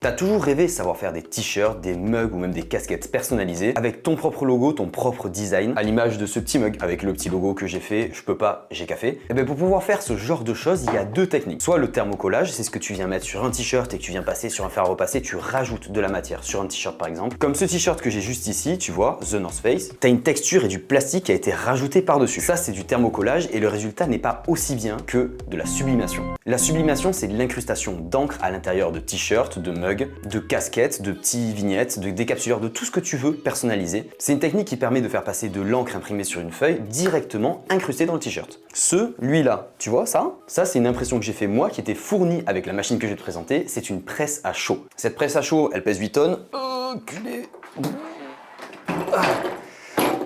T'as toujours rêvé de savoir faire des t-shirts, des mugs ou même des casquettes personnalisées avec ton propre logo, ton propre design, à l'image de ce petit mug avec le petit logo que j'ai fait, je peux pas, j'ai qu'à fait. Et bien pour pouvoir faire ce genre de choses, il y a deux techniques. Soit le thermocollage, c'est ce que tu viens mettre sur un t-shirt et que tu viens passer sur un fer à repasser, tu rajoutes de la matière sur un t-shirt par exemple. Comme ce t-shirt que j'ai juste ici, tu vois, The North Face, t'as une texture et du plastique qui a été rajouté par-dessus. Ça c'est du thermocollage et le résultat n'est pas aussi bien que de la sublimation. La sublimation, c'est de l'incrustation d'encre à l'intérieur de t-shirts, de mugs, de casquettes, de petits vignettes, de décapsuleurs, de tout ce que tu veux personnaliser. C'est une technique qui permet de faire passer de l'encre imprimée sur une feuille directement incrustée dans le t-shirt. Celui-là, tu vois ça? Ça, c'est une impression que j'ai fait moi qui était fournie avec la machine que je vais te présenter. C'est une presse à chaud. Cette presse à chaud, elle pèse 8 tonnes.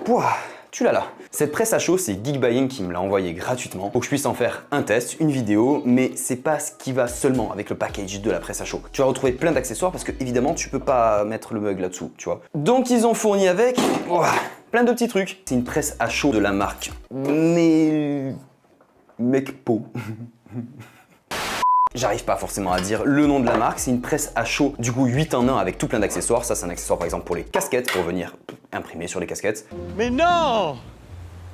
Pouah, tu l'as là. Cette presse à chaud, c'est Geekbuying qui me l'a envoyé gratuitement pour que je puisse en faire un test, une vidéo, mais c'est pas ce qui va seulement avec le package de la presse à chaud. Tu vas retrouver plein d'accessoires parce que évidemment tu peux pas mettre le mug là-dessous, tu vois. Donc ils ont fourni avec plein de petits trucs. C'est une presse à chaud de la marque Mecpo. J'arrive pas forcément à dire le nom de la marque, c'est une presse à chaud, du coup 8 en 1 avec tout plein d'accessoires. Ça c'est un accessoire par exemple pour les casquettes, pour venir imprimer sur les casquettes. Mais non!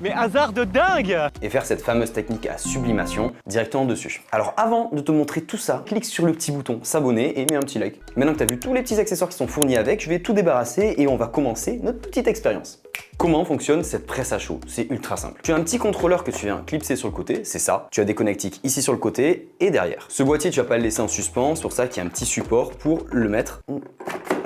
Mais hasard de dingue! Et faire cette fameuse technique à sublimation directement dessus. Alors avant de te montrer tout ça, clique sur le petit bouton s'abonner et mets un petit like. Maintenant que tu as vu tous les petits accessoires qui sont fournis avec, je vais tout débarrasser et on va commencer notre petite expérience. Comment fonctionne cette presse à chaud? C'est ultra simple. Tu as un petit contrôleur que tu viens clipser sur le côté, c'est ça. Tu as des connectiques ici sur le côté et derrière. Ce boîtier, tu vas pas le laisser en suspens, c'est pour ça qu'il y a un petit support pour le mettre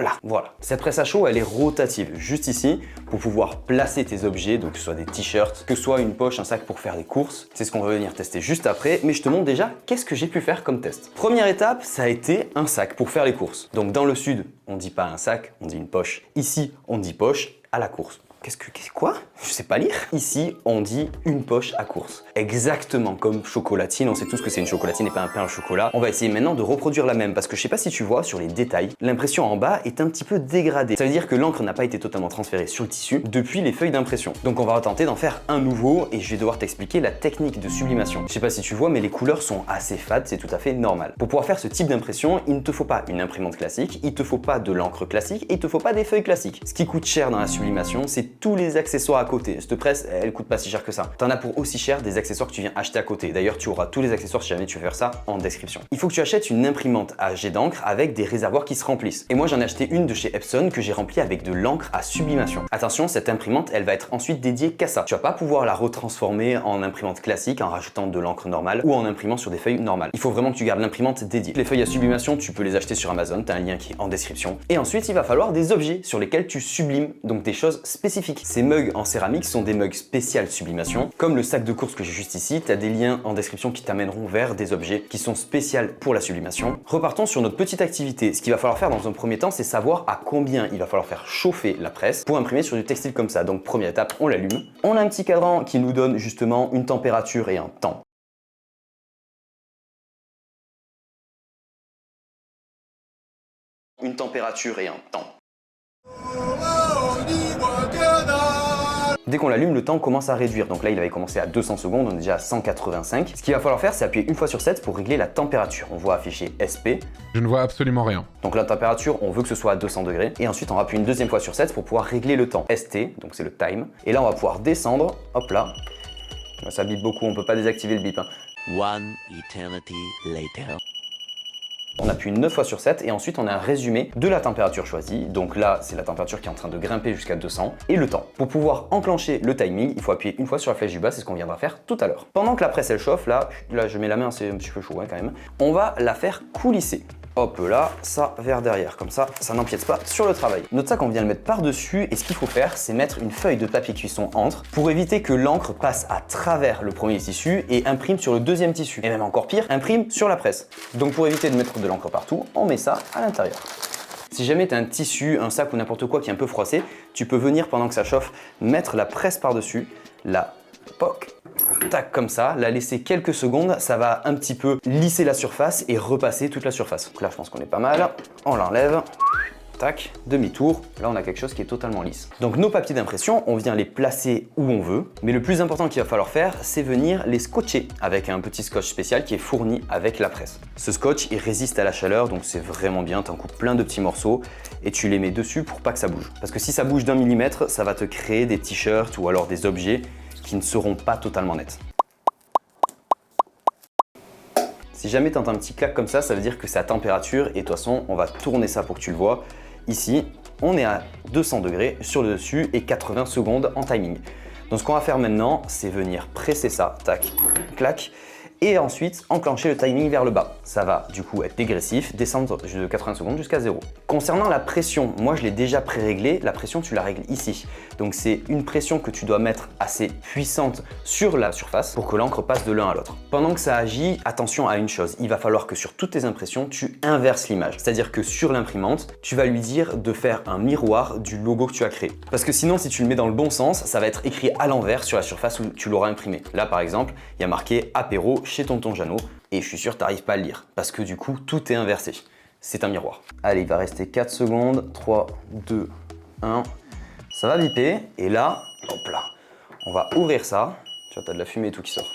là. Voilà. Cette presse à chaud, elle est rotative, juste ici, pour pouvoir placer tes objets, donc que ce soit des t-shirts, que ce soit une poche, un sac pour faire des courses. C'est ce qu'on va venir tester juste après, mais je te montre déjà qu'est-ce que j'ai pu faire comme test. Première étape, ça a été un sac pour faire les courses. Donc dans le sud, on dit pas un sac, on dit une poche. Ici, on dit poche à la course. Quoi? Je sais pas lire. Ici, on dit une poche à course. Exactement comme chocolatine. On sait tous que c'est une chocolatine et pas un pain au chocolat. On va essayer maintenant de reproduire la même parce que je sais pas si tu vois sur les détails, l'impression en bas est un petit peu dégradée. Ça veut dire que l'encre n'a pas été totalement transférée sur le tissu depuis les feuilles d'impression. Donc on va tenter d'en faire un nouveau et je vais devoir t'expliquer la technique de sublimation. Je sais pas si tu vois, mais les couleurs sont assez fades, c'est tout à fait normal. Pour pouvoir faire ce type d'impression, il ne te faut pas une imprimante classique, il te faut pas de l'encre classique et il te faut pas des feuilles classiques. Ce qui coûte cher dans la sublimation, c'est tous les accessoires à côté. Cette presse, elle coûte pas si cher que ça. T'en as pour aussi cher des accessoires que tu viens acheter à côté. D'ailleurs, tu auras tous les accessoires si jamais tu veux faire ça en description. Il faut que tu achètes une imprimante à jet d'encre avec des réservoirs qui se remplissent. Et moi, j'en ai acheté une de chez Epson que j'ai remplie avec de l'encre à sublimation. Attention, cette imprimante, elle va être ensuite dédiée qu'à ça. Tu vas pas pouvoir la retransformer en imprimante classique en rajoutant de l'encre normale ou en imprimant sur des feuilles normales. Il faut vraiment que tu gardes l'imprimante dédiée. Les feuilles à sublimation, tu peux les acheter sur Amazon, t'as un lien qui est en description. Et ensuite, il va falloir des objets sur lesquels tu sublimes, donc des choses spécifiques. Ces mugs en céramique sont des mugs spéciales sublimation. Comme le sac de course que j'ai juste ici, tu as des liens en description qui t'amèneront vers des objets qui sont spéciaux pour la sublimation. Repartons sur notre petite activité. Ce qu'il va falloir faire dans un premier temps, c'est savoir à combien il va falloir faire chauffer la presse pour imprimer sur du textile comme ça. Donc première étape, on l'allume. On a un petit cadran qui nous donne justement une température et un temps. Une température et un temps. Dès qu'on l'allume, le temps commence à réduire. Donc là, il avait commencé à 200 secondes, on est déjà à 185. Ce qu'il va falloir faire, c'est appuyer une fois sur 7 pour régler la température. On voit afficher SP. Je ne vois absolument rien. Donc la température, on veut que ce soit à 200 degrés. Et ensuite, on appuie une deuxième fois sur 7 pour pouvoir régler le temps. ST, donc c'est le time. Et là, on va pouvoir descendre. Hop là. Ça bip beaucoup, on peut pas désactiver le bip. One eternity later. On appuie 9 fois sur 7 et ensuite on a un résumé de la température choisie. Donc là, c'est la température qui est en train de grimper jusqu'à 200 et le temps. Pour pouvoir enclencher le timing, il faut appuyer une fois sur la flèche du bas, c'est ce qu'on viendra faire tout à l'heure. Pendant que la presse elle chauffe, là je mets la main, c'est un petit peu chaud quand même, on va la faire coulisser. Hop là, ça vers derrière, comme ça n'empiète pas sur le travail. Notre sac, on vient le mettre par-dessus et ce qu'il faut faire, c'est mettre une feuille de papier cuisson entre pour éviter que l'encre passe à travers le premier tissu et imprime sur le deuxième tissu. Et même encore pire, imprime sur la presse. Donc pour éviter de mettre de l'encre partout, on met ça à l'intérieur. Si jamais tu as un tissu, un sac ou n'importe quoi qui est un peu froissé, tu peux venir pendant que ça chauffe, mettre la presse par-dessus, la poc, tac comme ça, la laisser quelques secondes, ça va un petit peu lisser la surface et repasser toute la surface. Donc là je pense qu'on est pas mal, on l'enlève, tac, demi-tour, là on a quelque chose qui est totalement lisse. Donc nos papiers d'impression, on vient les placer où on veut, mais le plus important qu'il va falloir faire, c'est venir les scotcher avec un petit scotch spécial qui est fourni avec la presse. Ce scotch, il résiste à la chaleur, donc c'est vraiment bien, tu en coupes plein de petits morceaux et tu les mets dessus pour pas que ça bouge. Parce que si ça bouge d'1 millimètre, ça va te créer des t-shirts ou alors des objets qui ne seront pas totalement nets. Si jamais tu entends un petit clac comme ça veut dire que c'est à température et de toute façon, on va tourner ça pour que tu le vois. Ici, on est à 200 degrés sur le dessus et 80 secondes en timing. Donc ce qu'on va faire maintenant, c'est venir presser ça, tac, clac, et ensuite enclencher le timing vers le bas. Ça va du coup être dégressif, descendre de 80 secondes jusqu'à 0. Concernant la pression, moi je l'ai déjà pré-réglée, la pression tu la règles ici. Donc c'est une pression que tu dois mettre assez puissante sur la surface pour que l'encre passe de l'un à l'autre. Pendant que ça agit, attention à une chose, il va falloir que sur toutes tes impressions, tu inverses l'image. C'est-à-dire que sur l'imprimante, tu vas lui dire de faire un miroir du logo que tu as créé. Parce que sinon, si tu le mets dans le bon sens, ça va être écrit à l'envers sur la surface où tu l'auras imprimé. Là par exemple, il y a marqué apéro chez Tonton Jeannot et je suis sûr que tu n'arrives pas à le lire parce que du coup, tout est inversé. C'est un miroir. Allez, il va rester 4 secondes. 3, 2, 1. Ça va biper et là, hop là, on va ouvrir ça. Tu vois, tu as de la fumée et tout qui sort.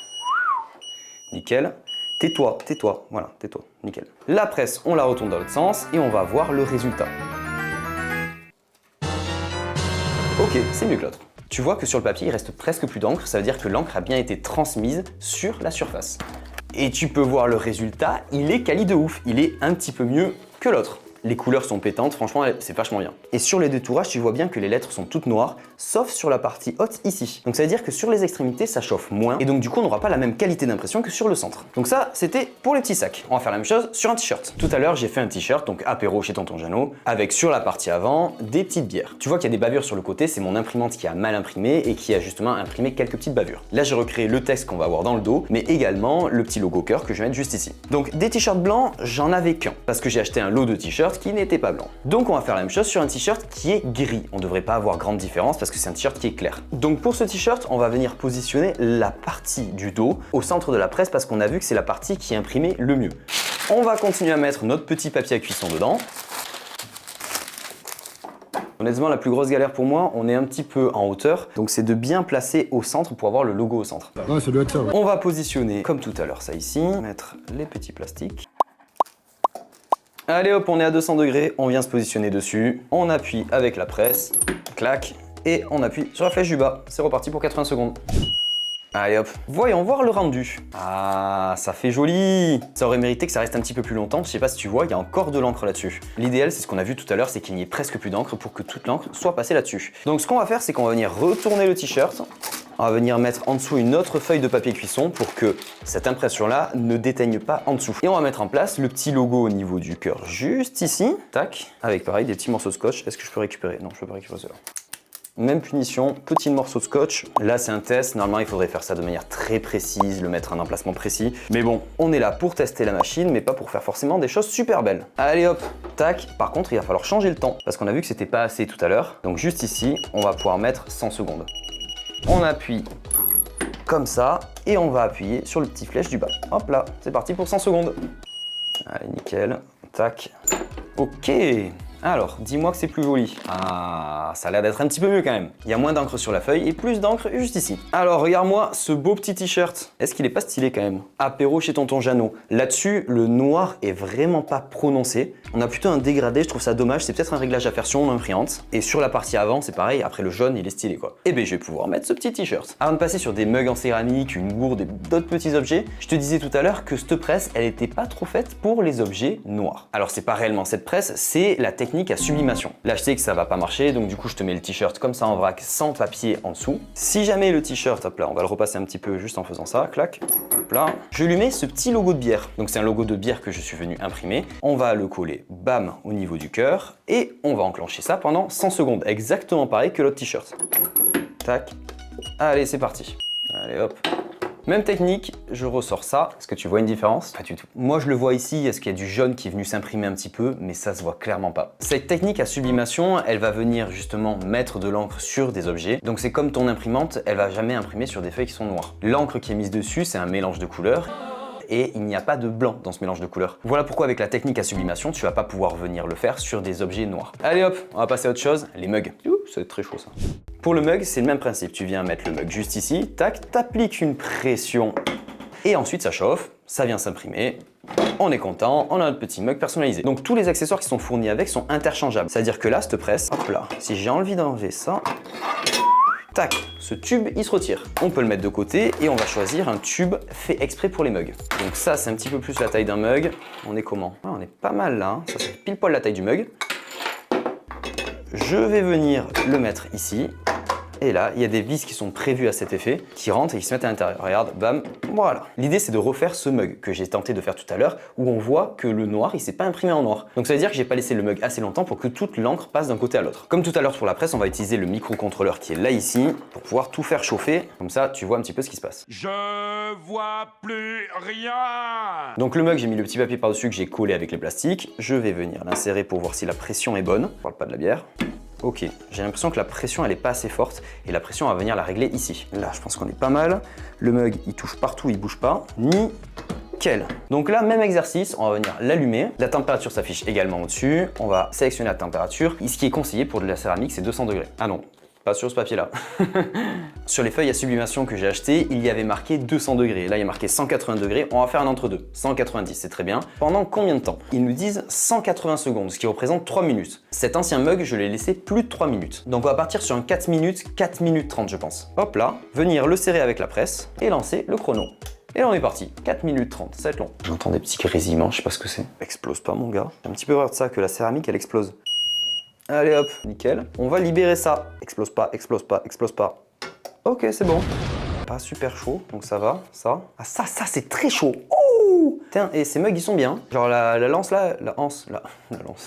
Nickel. Tais-toi, tais-toi, voilà, tais-toi, nickel. La presse, on la retourne dans l'autre sens et on va voir le résultat. Ok, c'est mieux que l'autre. Tu vois que sur le papier, il reste presque plus d'encre, ça veut dire que l'encre a bien été transmise sur la surface. Et tu peux voir le résultat, il est quali de ouf, il est un petit peu mieux que l'autre. Les couleurs sont pétantes, franchement, c'est vachement bien. Et sur les détourages, tu vois bien que les lettres sont toutes noires, sauf sur la partie haute ici. Donc ça veut dire que sur les extrémités, ça chauffe moins, et donc du coup, on n'aura pas la même qualité d'impression que sur le centre. Donc ça, c'était pour les petits sacs. On va faire la même chose sur un t-shirt. Tout à l'heure, j'ai fait un t-shirt, donc apéro chez Tonton Jeannot, avec sur la partie avant, des petites bières. Tu vois qu'il y a des bavures sur le côté, c'est mon imprimante qui a mal imprimé et qui a justement imprimé quelques petites bavures. Là, j'ai recréé le texte qu'on va avoir dans le dos, mais également le petit logo cœur que je vais mettre juste ici. Donc des t-shirts blancs, j'en avais qu'un, parce que j'ai acheté un lot de t-shirts qui n'était pas blanc. Donc on va faire la même chose sur un t-shirt qui est gris. On ne devrait pas avoir grande différence parce que c'est un t-shirt qui est clair. Donc pour ce t-shirt, on va venir positionner la partie du dos au centre de la presse parce qu'on a vu que c'est la partie qui est imprimée le mieux. On va continuer à mettre notre petit papier à cuisson dedans. Honnêtement, la plus grosse galère pour moi, on est un petit peu en hauteur, donc c'est de bien placer au centre pour avoir le logo au centre. Ouais, ça doit être ça, ouais. On va positionner comme tout à l'heure ça ici, mettre les petits plastiques. Allez hop, on est à 200 degrés, on vient se positionner dessus, on appuie avec la presse, clac, et on appuie sur la flèche du bas. C'est reparti pour 80 secondes. Allez hop, voyons voir le rendu. Ah, ça fait joli. Ça aurait mérité que ça reste un petit peu plus longtemps. Je sais pas si tu vois, il y a encore de l'encre là-dessus. L'idéal, c'est ce qu'on a vu tout à l'heure, c'est qu'il n'y ait presque plus d'encre pour que toute l'encre soit passée là-dessus. Donc ce qu'on va faire, c'est qu'on va venir retourner le t-shirt. On va venir mettre en dessous une autre feuille de papier cuisson pour que cette impression-là ne déteigne pas en dessous. Et on va mettre en place le petit logo au niveau du cœur juste ici. Tac, avec pareil des petits morceaux de scotch. Est-ce que je peux récupérer? Non, je peux pas récupérer cela. Même punition, petit morceau de scotch. Là, c'est un test. Normalement, il faudrait faire ça de manière très précise, le mettre à un emplacement précis. Mais bon, on est là pour tester la machine, mais pas pour faire forcément des choses super belles. Allez hop, tac. Par contre, il va falloir changer le temps parce qu'on a vu que c'était pas assez tout à l'heure. Donc juste ici, on va pouvoir mettre 100 secondes. On appuie comme ça et on va appuyer sur le petit flèche du bas. Hop là, c'est parti pour 100 secondes. Allez, nickel. Tac. Ok. Alors, dis-moi que c'est plus joli. Ah, ça a l'air d'être un petit peu mieux quand même. Il y a moins d'encre sur la feuille et plus d'encre juste ici. Alors, regarde-moi ce beau petit t-shirt. Est-ce qu'il est pas stylé quand même? Apéro chez Tonton Jeannot. Là-dessus, le noir est vraiment pas prononcé. On a plutôt un dégradé, je trouve ça dommage. C'est peut-être un réglage à faire sur mon imprimante. Et sur la partie avant, c'est pareil. Après, le jaune, il est stylé quoi. Et bien, je vais pouvoir mettre ce petit t-shirt. Avant de passer sur des mugs en céramique, une gourde et d'autres petits objets, je te disais tout à l'heure que cette presse, elle était pas trop faite pour les objets noirs. Alors, c'est pas réellement cette presse, c'est la technique à sublimation. Là, je sais que ça va pas marcher, donc du coup, je te mets le t-shirt comme ça en vrac, sans papier en dessous. Si jamais le t-shirt, hop là, on va le repasser un petit peu juste en faisant ça, clac, hop là. Je lui mets ce petit logo de bière. Donc, c'est un logo de bière que je suis venu imprimer. On va le coller, bam, au niveau du cœur, et on va enclencher ça pendant 100 secondes. Exactement pareil que l'autre t-shirt. Tac. Allez, c'est parti. Allez, hop. Même technique, je ressors ça. Est-ce que tu vois une différence? Pas du tout. Moi, je le vois ici, est-ce qu'il y a du jaune qui est venu s'imprimer un petit peu, mais ça se voit clairement pas. Cette technique à sublimation, elle va venir justement mettre de l'encre sur des objets. Donc c'est comme ton imprimante, elle va jamais imprimer sur des feuilles qui sont noires. L'encre qui est mise dessus, c'est un mélange de couleurs. et il n'y a pas de blanc dans ce mélange de couleurs. Voilà pourquoi avec la technique à sublimation, tu vas pas pouvoir venir le faire sur des objets noirs. Allez hop, on va passer à autre chose, les mugs. Ouh, c'est très chaud ça. Pour le mug, c'est le même principe. Tu viens mettre le mug juste ici, tac, t'appliques une pression et ensuite ça chauffe, ça vient s'imprimer. On est content, on a notre petit mug personnalisé. Donc tous les accessoires qui sont fournis avec sont interchangeables. C'est-à-dire que là, cette presse, hop là, si j'ai envie d'enlever ça, tac, ce tube il se retire. On peut le mettre de côté et on va choisir un tube fait exprès pour les mugs. Donc ça c'est un petit peu plus la taille d'un mug. On est comment? Ah, on est pas mal là, hein. Ça c'est pile poil la taille du mug. Je vais venir le mettre ici. Et là, il y a des vis qui sont prévues à cet effet, qui rentrent et qui se mettent à l'intérieur. Regarde, bam, voilà. L'idée, c'est de refaire ce mug que j'ai tenté de faire tout à l'heure, où on voit que le noir, il s'est pas imprimé en noir. Donc ça veut dire que j'ai pas laissé le mug assez longtemps pour que toute l'encre passe d'un côté à l'autre. Comme tout à l'heure pour la presse, on va utiliser le microcontrôleur qui est là ici, pour pouvoir tout faire chauffer. Comme ça, tu vois un petit peu ce qui se passe. Je vois plus rien. Donc le mug, j'ai mis le petit papier par-dessus que j'ai collé avec les plastiques. Je vais venir l'insérer pour voir si la pression est bonne. On parle pas de la bière. Ok, j'ai l'impression que la pression elle est pas assez forte et la pression on va venir la régler ici. Là je pense qu'on est pas mal. Le mug il touche partout, il bouge pas. Nickel. Donc là même exercice, on va venir l'allumer. La température s'affiche également au-dessus. On va sélectionner la température. Et ce qui est conseillé pour de la céramique c'est 200 degrés. Ah non, pas sur ce papier là. Sur les feuilles à sublimation que j'ai achetées, il y avait marqué 200 degrés. Là, il y a marqué 180 degrés. On va faire un entre-deux. 190, c'est très bien. Pendant combien de temps? Ils nous disent 180 secondes, ce qui représente 3 minutes. Cet ancien mug, je l'ai laissé plus de 3 minutes. Donc, on va partir sur un 4 minutes 30, je pense. Hop là, venir le serrer avec la presse et lancer le chrono. Et là, on est parti. 4 minutes 30, ça va être long. J'entends des petits grésillements, je sais pas ce que c'est. Explose pas, mon gars. J'ai un petit peu peur de ça, que la céramique, elle explose. Allez hop, nickel. On va libérer ça. Explose pas, explose pas, explose pas. Ok, c'est bon. Pas super chaud, donc ça va, ça. Ah ça c'est très chaud. Oh tiens, et ces mugs ils sont bien. Genre la lance là, la lance.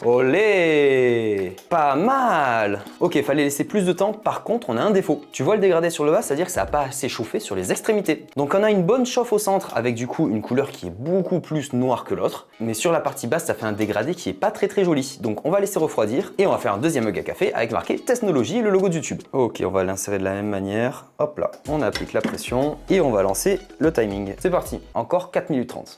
Olé! Pas mal! Ok, fallait laisser plus de temps. Par contre, on a un défaut. Tu vois le dégradé sur le bas, c'est-à-dire que ça n'a pas assez chauffé sur les extrémités. Donc on a une bonne chauffe au centre avec du coup une couleur qui est beaucoup plus noire que l'autre. Mais sur la partie basse, ça fait un dégradé qui est pas très joli. Donc on va laisser refroidir et on va faire un deuxième mug à café avec marqué Technologie et le logo du tube. Ok, on va l'insérer de la même manière. Hop là, on applique la pression et on va lancer le timing. C'est parti, encore 4 minutes 30.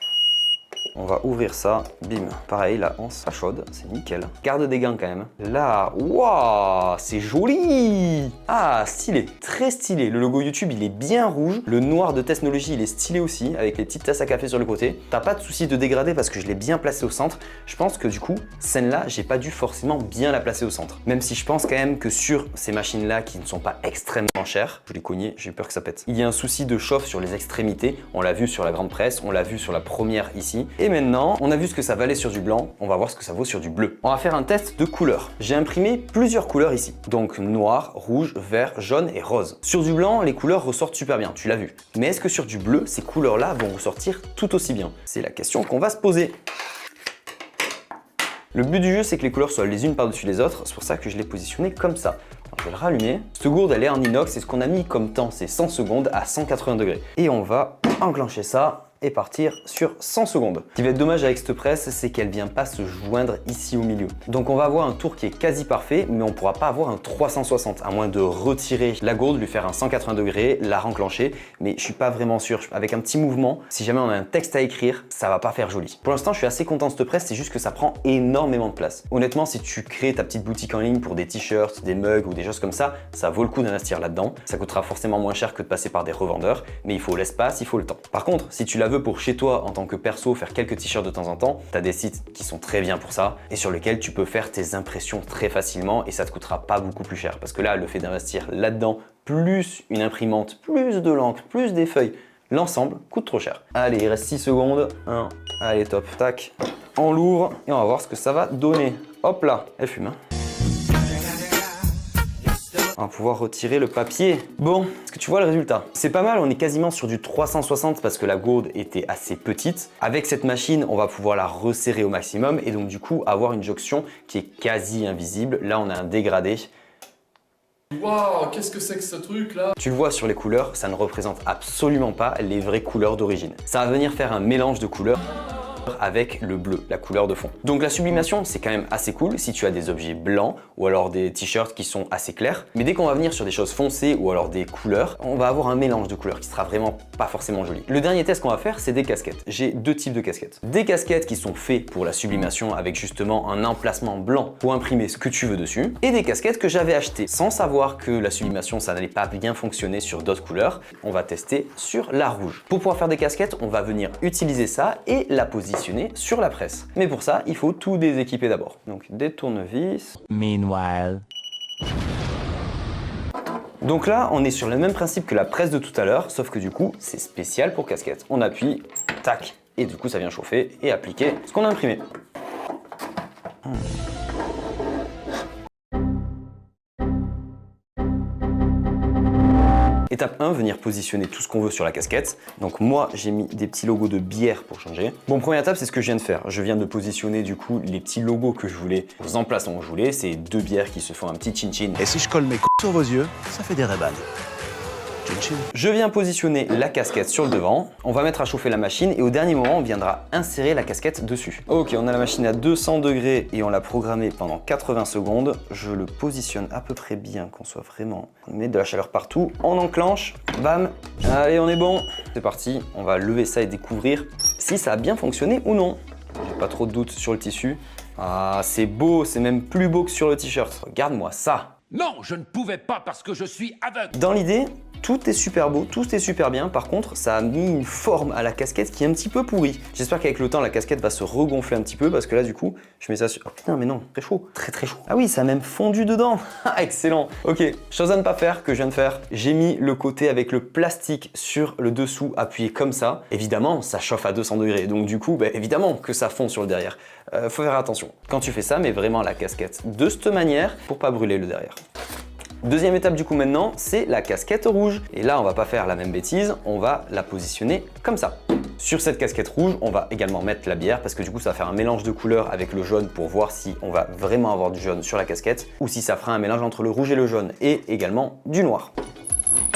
On va ouvrir ça, bim. Pareil, la hanse, ça chaude, c'est nickel. Garde des gants quand même. Là, waouh, c'est joli. Ah, stylé, très stylé. Le logo YouTube, il est bien rouge. Le noir de Technologie, il est stylé aussi, avec les petites tasses à café sur le côté. T'as pas de souci de dégradé parce que je l'ai bien placé au centre. Je pense que du coup, celle-là, j'ai pas dû forcément bien la placer au centre. Même si je pense quand même que sur ces machines-là, qui ne sont pas extrêmement chères, je l'ai cogné, j'ai eu peur que ça pète. Il y a un souci de chauffe sur les extrémités. On l'a vu sur la grande presse, on l'a vu sur la première ici. Et maintenant, on a vu ce que ça valait sur du blanc, on va voir ce que ça vaut sur du bleu. On va faire un test de couleurs. J'ai imprimé plusieurs couleurs ici. Donc noir, rouge, vert, jaune et rose. Sur du blanc, les couleurs ressortent super bien, tu l'as vu. Mais est-ce que sur du bleu, ces couleurs-là vont ressortir tout aussi bien? C'est la question qu'on va se poser. Le but du jeu, c'est que les couleurs soient les unes par-dessus les autres. C'est pour ça que je l'ai positionné comme ça. Alors, je vais le rallumer. Cette gourde, elle est en inox et ce qu'on a mis comme temps, c'est 100 secondes à 180 degrés. Et on va enclencher ça et partir sur 100 secondes. Ce qui va être dommage avec cette presse, c'est qu'elle vient pas se joindre ici au milieu. Donc on va avoir un tour qui est quasi parfait, mais on pourra pas avoir un 360, à moins de retirer la gourde, lui faire un 180 degrés, la renclencher, mais je suis pas vraiment sûr. Avec un petit mouvement, si jamais on a un texte à écrire, ça va pas faire joli. Pour l'instant, je suis assez content de cette presse, c'est juste que ça prend énormément de place. Honnêtement, si tu crées ta petite boutique en ligne pour des t-shirts, des mugs ou des choses comme ça vaut le coup d'investir là-dedans. Ça coûtera forcément moins cher que de passer par des revendeurs, mais il faut l'espace, il faut le temps. Par contre, si tu la veux pour chez toi en tant que perso, faire quelques t-shirts de temps en temps, tu as des sites qui sont très bien pour ça et sur lesquels tu peux faire tes impressions très facilement et ça te coûtera pas beaucoup plus cher. Parce que là, le fait d'investir là-dedans, plus une imprimante, plus de l'encre, plus des feuilles, l'ensemble coûte trop cher. Allez, il reste 6 secondes. 1, allez top, tac. On l'ouvre et on va voir ce que ça va donner. Hop là, elle fume. Hein. On va pouvoir retirer le papier. Bon, est-ce que tu vois le résultat? C'est pas mal, on est quasiment sur du 360 parce que la gourde était assez petite. Avec cette machine, on va pouvoir la resserrer au maximum et donc du coup avoir une jonction qui est quasi invisible. Là, on a un dégradé. Waouh, qu'est-ce que c'est que ce truc là? Tu le vois sur les couleurs, ça ne représente absolument pas les vraies couleurs d'origine. Ça va venir faire un mélange de couleurs. avec le bleu, la couleur de fond. Donc la sublimation, c'est quand même assez cool si tu as des objets blancs ou alors des t-shirts qui sont assez clairs. Mais dès qu'on va venir sur des choses foncées ou alors des couleurs, on va avoir un mélange de couleurs qui sera vraiment pas forcément joli. Le dernier test qu'on va faire, c'est des casquettes. J'ai deux types de casquettes. Des casquettes qui sont faites pour la sublimation avec justement un emplacement blanc pour imprimer ce que tu veux dessus. Et des casquettes que j'avais achetées sans savoir que la sublimation, ça n'allait pas bien fonctionner sur d'autres couleurs. On va tester sur la rouge. Pour pouvoir faire des casquettes, on va venir utiliser ça et la positionner sur la presse. Mais pour ça, il faut tout déséquiper d'abord. Donc des tournevis. Meanwhile. Donc là, on est sur le même principe que la presse de tout à l'heure, sauf que du coup, c'est spécial pour casquette. On appuie, tac, et du coup, ça vient chauffer et appliquer ce qu'on a imprimé. Étape 1, venir positionner tout ce qu'on veut sur la casquette. Donc moi, j'ai mis des petits logos de bière pour changer. Bon, première étape, c'est ce que je viens de faire. Je viens de positionner du coup les petits logos que je voulais aux emplacements où je voulais. C'est deux bières qui se font un petit chin-chin. Et si je colle mes sur vos yeux, ça fait des rébans. Je viens positionner la casquette sur le devant, on va mettre à chauffer la machine et au dernier moment on viendra insérer la casquette dessus. Ok, on a la machine à 200 degrés et on l'a programmée pendant 80 secondes. Je le positionne à peu près bien, qu'on soit vraiment... On met de la chaleur partout, on enclenche, bam, allez on est bon. C'est parti, on va lever ça et découvrir si ça a bien fonctionné ou non. J'ai pas trop de doutes sur le tissu. Ah, c'est beau, c'est même plus beau que sur le t-shirt. Regarde-moi ça. Non, je ne pouvais pas parce que je suis aveugle. Dans l'idée, tout est super beau, tout est super bien. Par contre, ça a mis une forme à la casquette qui est un petit peu pourrie. J'espère qu'avec le temps, la casquette va se regonfler un petit peu parce que là, du coup, je mets ça sur... Oh putain, mais non, très chaud, très chaud. Ah oui, ça a même fondu dedans. Excellent. Ok, chose à ne pas faire que je viens de faire. J'ai mis le côté avec le plastique sur le dessous, appuyé comme ça. Évidemment, ça chauffe à 200 degrés. Donc du coup, évidemment que ça fond sur le derrière. Faut faire attention. Quand tu fais ça, mets vraiment la casquette de cette manière pour pas brûler le derrière. Deuxième étape du coup maintenant, c'est la casquette rouge. Et là, on va pas faire la même bêtise, on va la positionner comme ça. Sur cette casquette rouge, on va également mettre la bière parce que du coup, ça va faire un mélange de couleurs avec le jaune pour voir si on va vraiment avoir du jaune sur la casquette ou si ça fera un mélange entre le rouge et le jaune et également du noir.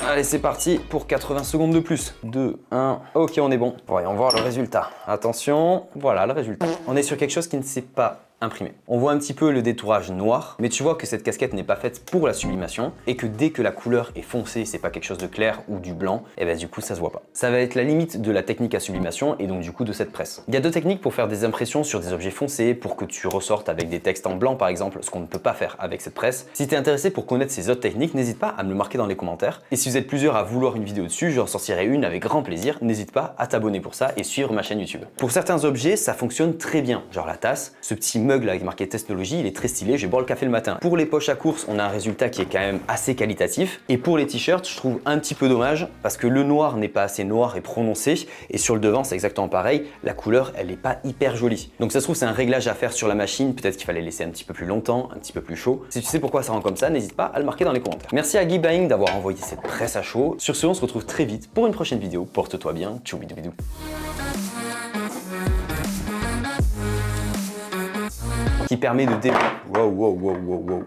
Allez, c'est parti pour 80 secondes de plus. 2, 1, ok, on est bon. Voyons voir le résultat. Attention, voilà le résultat. On est sur quelque chose qui ne s'est pas imprimé. On voit un petit peu le détourage noir, mais tu vois que cette casquette n'est pas faite pour la sublimation et que dès que la couleur est foncée, c'est pas quelque chose de clair ou du blanc, et ben du coup ça se voit pas. Ça va être la limite de la technique à sublimation et donc du coup de cette presse. Il y a deux techniques pour faire des impressions sur des objets foncés pour que tu ressortes avec des textes en blanc par exemple, ce qu'on ne peut pas faire avec cette presse. Si tu es intéressé pour connaître ces autres techniques, n'hésite pas à me le marquer dans les commentaires. Et si vous êtes plusieurs à vouloir une vidéo dessus, j'en sortirai une avec grand plaisir. N'hésite pas à t'abonner pour ça et suivre ma chaîne YouTube. Pour certains objets, ça fonctionne très bien, genre la tasse, ce petit mug là avec marqué technologie, il est très stylé, je vais boire le café le matin. Pour les poches à course, on a un résultat qui est quand même assez qualitatif. Et pour les t-shirts, je trouve un petit peu dommage parce que le noir n'est pas assez noir et prononcé. Et sur le devant, c'est exactement pareil. La couleur, elle n'est pas hyper jolie. Donc ça se trouve, c'est un réglage à faire sur la machine. Peut-être qu'il fallait laisser un petit peu plus longtemps, un petit peu plus chaud. Si tu sais pourquoi ça rend comme ça, n'hésite pas à le marquer dans les commentaires. Merci à Guy Buying d'avoir envoyé cette presse à chaud. Sur ce, on se retrouve très vite pour une prochaine vidéo. Porte-toi bien. Tchou bidou bidou. Qui permet de wow.